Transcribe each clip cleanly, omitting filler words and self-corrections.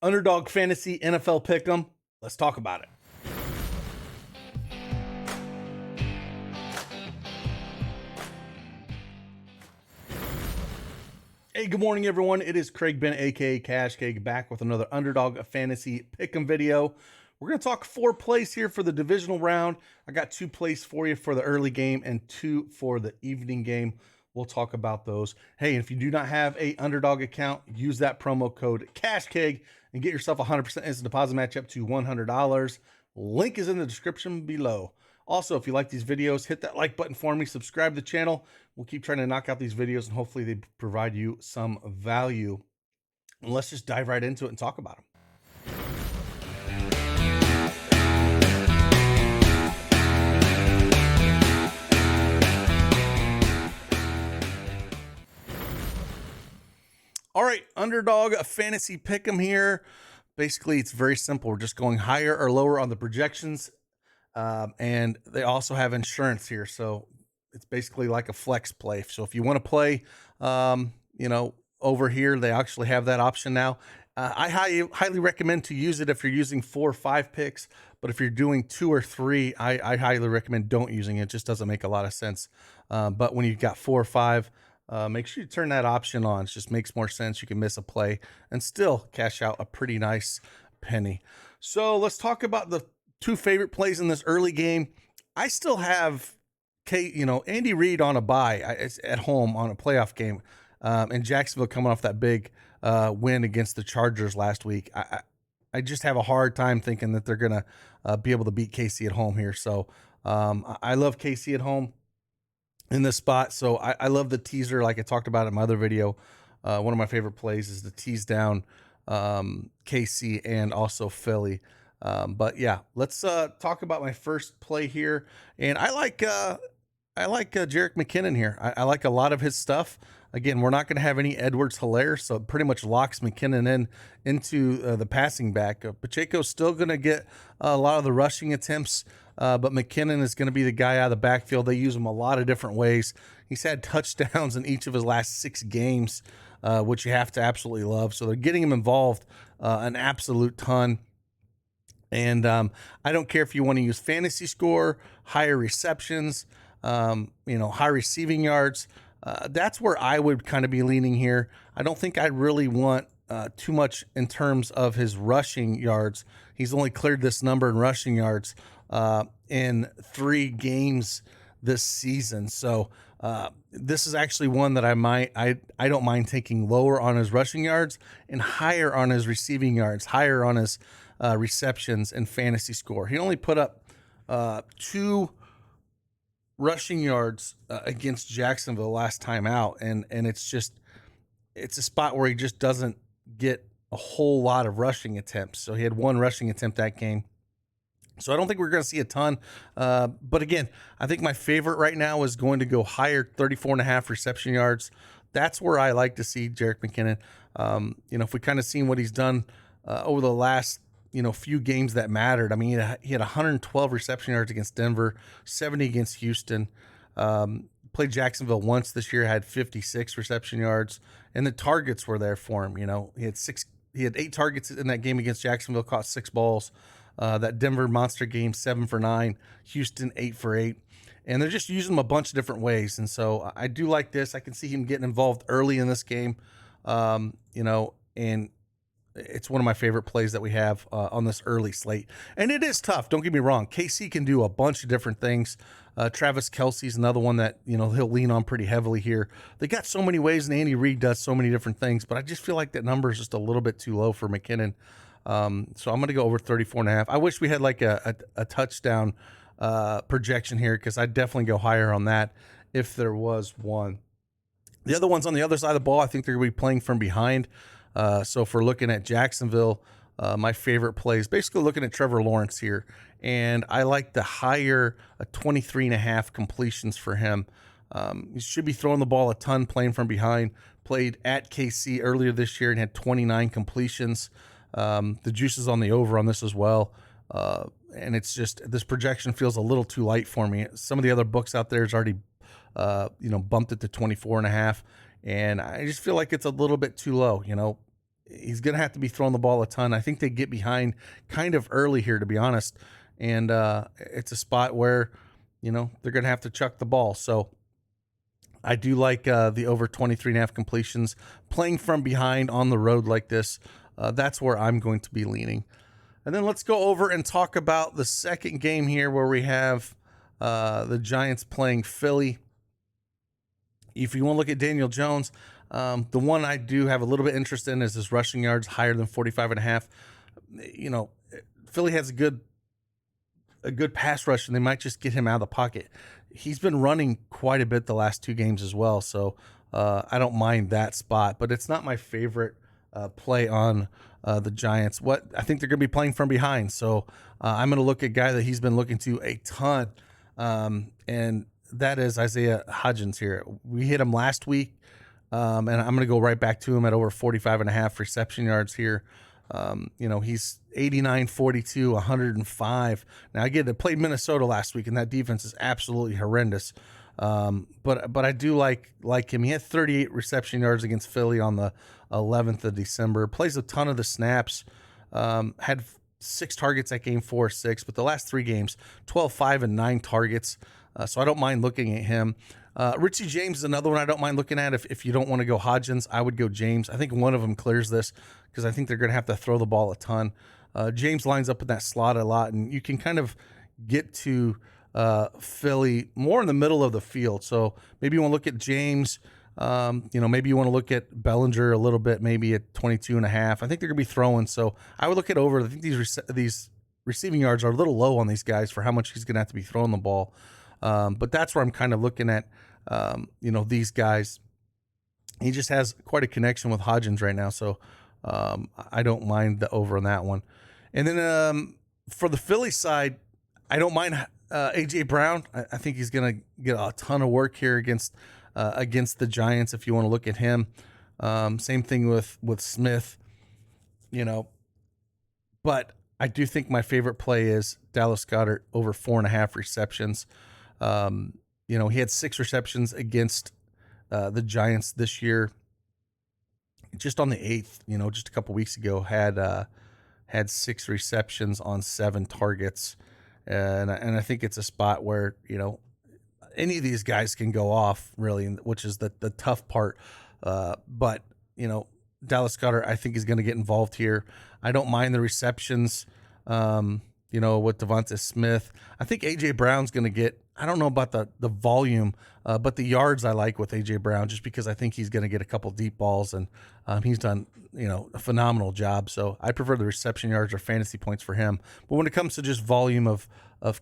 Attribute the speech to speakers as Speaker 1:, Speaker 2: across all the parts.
Speaker 1: Underdog Fantasy NFL Pick'em. Let's talk about it. Hey, good morning, everyone. It is Craig Bennett, aka Cash Cake, back with another Underdog Fantasy Pick'em video. We're going to talk 4 plays here for the divisional round. I got 2 plays for you for the early game and 2 for the evening game. We'll talk about those. Hey, if you do not have a Underdog account, use that promo code CashKeg and get yourself a 100% instant deposit match up to $100. Link is in the description below. Also, if you like these videos, hit that like button for me, subscribe to the channel. We'll keep trying to knock out these videos and hopefully they provide you some value. And let's just dive right into it and talk about them. All right, Underdog Fantasy Pick'em here. Basically, it's very simple. We're just going higher or lower on the projections. And they also have insurance here. So it's basically like a flex play. So if you want to play, over here, they actually have that option now. I highly recommend to use it if you're using 4 or 5 picks. But if you're doing 2 or 3, I highly recommend don't using it. It just doesn't make a lot of sense. But when you've got 4 or 5, make sure you turn that option on. It just makes more sense. You can miss a play and still cash out a pretty nice penny. So let's talk about the 2 favorite plays in this early game. I still have Andy Reid on a bye at home on a playoff game, and Jacksonville coming off that big win against the Chargers last week. I just have a hard time thinking that they're gonna be able to beat KC at home here. So I love KC at home in this spot. So I love the teaser, like I talked about in my other video. One of my favorite plays is the tease down KC and also Philly. But yeah, let's talk about my first play here. And I like Jerick McKinnon here. I like a lot of his stuff. Again, we're not going to have any Edwards-Helaire, so it pretty much locks McKinnon into the passing back. Pacheco's still going to get a lot of the rushing attempts, but McKinnon is going to be the guy out of the backfield. They use him a lot of different ways. He's had touchdowns in each of his last 6 games, which you have to absolutely love. So they're getting him involved an absolute ton. And I don't care if you want to use fantasy score, higher receptions, high receiving yards. That's where I would kind of be leaning here. I don't think I really want too much in terms of his rushing yards. He's only cleared this number in rushing yards in 3 games this season. So this is actually one that I don't mind taking lower on his rushing yards and higher on his receiving yards, higher on his receptions and fantasy score. He only put up 2 rushing yards against Jacksonville last time out, and it's a spot where he just doesn't get a whole lot of rushing attempts. So he had 1 rushing attempt that game. So I don't think we're going to see a ton. But again, I think my favorite right now is going to go higher, 34.5 reception yards. That's where I like to see Jerick McKinnon. If we kind of seen what he's done over the last few games that mattered. I mean, he had 112 reception yards against Denver, 70 against Houston. Played Jacksonville once this year, had 56 reception yards, and the targets were there for him. He had 8 targets in that game against Jacksonville, caught 6 balls. That Denver monster game, 7 for 9, Houston 8 for 8. And they're just using him a bunch of different ways. And so I do like this. I can see him getting involved early in this game, and it's one of my favorite plays that we have on this early slate. And it is tough. Don't get me wrong. KC can do a bunch of different things. Travis Kelce's another one that, he'll lean on pretty heavily here. They got so many ways, and Andy Reid does so many different things, but I just feel like that number is just a little bit too low for McKinnon. So I'm going to go over 34.5. I wish we had like a touchdown projection here, because I'd definitely go higher on that if there was one. The other ones on the other side of the ball, I think they're going to be playing from behind. So if we're looking at Jacksonville, my favorite play is basically looking at Trevor Lawrence here. And I like the higher 23.5 completions for him. He should be throwing the ball a ton, playing from behind. Played at KC earlier this year and had 29 completions. The juice is on the over on this as well. And it's just, this projection feels a little too light for me. Some of the other books out there is already, bumped it to 24.5. And I just feel like it's a little bit too low. he's going to have to be throwing the ball a ton. I think they get behind kind of early here, to be honest. And it's a spot where, they're going to have to chuck the ball. So I do like the over 23.5 completions. Playing from behind on the road like this, that's where I'm going to be leaning. And then let's go over and talk about the second game here where we have the Giants playing Philly. If you want to look at Daniel Jones, the one I do have a little bit interest in is his rushing yards higher than 45.5. Philly has a good pass rush, and they might just get him out of the pocket. He's been running quite a bit the last 2 games as well, so I don't mind that spot, but it's not my favorite play on the Giants. What I think they're going to be playing from behind, so I'm going to look at a guy that he's been looking to a ton, and that is Isaiah Hodgins here. We hit him last week, and I'm going to go right back to him at over 45.5 reception yards here. He's 89, 42, 105. Now, again, they played Minnesota last week, and that defense is absolutely horrendous. But I do like him. He had 38 reception yards against Philly on the 11th of December. Plays a ton of the snaps. Had 6 targets at game 4 or 6, but the last 3 games, 12, 5, and 9 targets. So I don't mind looking at him. Richie James is another one I don't mind looking at. If you don't want to go Hodgins, I would go James. I think one of them clears this because I think they're going to have to throw the ball a ton. James lines up in that slot a lot, and you can kind of get to Philly more in the middle of the field. So maybe you want to look at James. Maybe you want to look at Bellinger a little bit, maybe at 22.5. I think they're going to be throwing. So I would look at over. I think these receiving yards are a little low on these guys for how much he's going to have to be throwing the ball. But that's where I'm kind of looking at, these guys. He just has quite a connection with Hodgins right now, so I don't mind the over on that one. And then for the Philly side, I don't mind A.J. Brown. I think he's going to get a ton of work here against the Giants if you want to look at him. Same thing with Smith, But I do think my favorite play is Dallas Goedert over 4.5 receptions. He had 6 receptions against the Giants this year. Just on the 8th, just a couple weeks ago, had 6 receptions on 7 targets, and I think it's a spot where any of these guys can go off really, which is the tough part. But Dallas Goedert I think is going to get involved here. I don't mind the receptions. With Devonta Smith. I think A.J. Brown's going to get, I don't know about the volume, but the yards I like with A.J. Brown just because I think he's going to get a couple deep balls, and he's done, a phenomenal job. So I prefer the reception yards or fantasy points for him. But when it comes to just volume of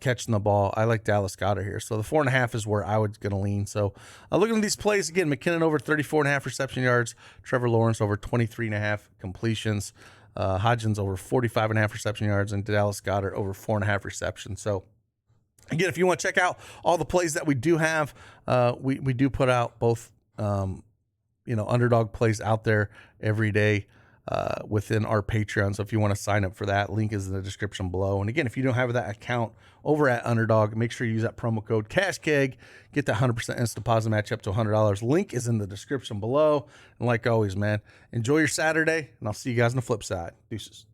Speaker 1: catching the ball, I like Dallas Goedert here. So the 4.5 is where I was going to lean. So looking at these plays, again, McKinnon over 34.5 reception yards, Trevor Lawrence over 23.5 completions, Hodgins over 45.5 reception yards, and Dallas Goedert over 4.5 receptions. So again, if you want to check out all the plays that we do have, we do put out both, underdog plays out there every day within our Patreon. So if you want to sign up for that, link is in the description below. And again, if you don't have that account over at Underdog, make sure you use that promo code CashKeg. Get that 100% instant deposit match up to $100. Link is in the description below. And like always, man, enjoy your Saturday, and I'll see you guys on the flip side. Deuces.